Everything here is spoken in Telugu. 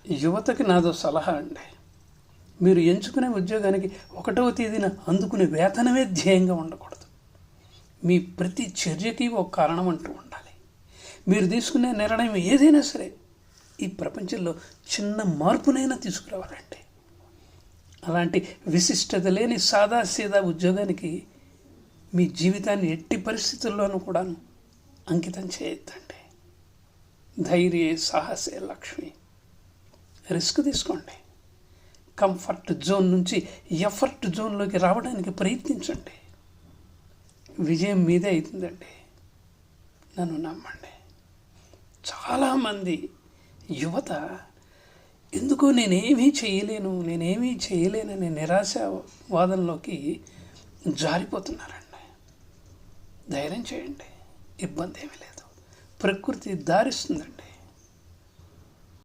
యువతకి నాదో సలహా అండి. మీరు ఎంచుకునే ఉద్యోగానికి 1వ తేదీన అందుకునే వేతనమే ధ్యేయంగా ఉండకూడదు. మీ ప్రతి చర్యకి ఒక కారణం అంటూ ఉండాలి. మీరు తీసుకునే నిర్ణయం ఏదైనా సరే ఈ ప్రపంచంలో చిన్న మార్పునైనా తీసుకురావాలండి. అలాంటి విశిష్టత లేని సాదాసీదా ఉద్యోగానికి మీ జీవితాన్ని ఎట్టి పరిస్థితుల్లోనూ కూడా అంకితం చేయొద్దండి. ధైర్యే సాహసే లక్ష్మి. రిస్క్ తీసుకోండి. కంఫర్ట్ జోన్ నుంచి ఎఫర్ట్ జోన్లోకి రావడానికి ప్రయత్నించండి. విజయం మీదే అవుతుందండి, నన్ను నమ్మండి. చాలామంది యువత ఎందుకో నేనేమీ చేయలేననే నిరాశావాదంలోకి జారిపోతున్నారండి. ధైర్యం చేయండి, ఇబ్బంది ఏమీ లేదు. ప్రకృతి దారిస్తుందండి.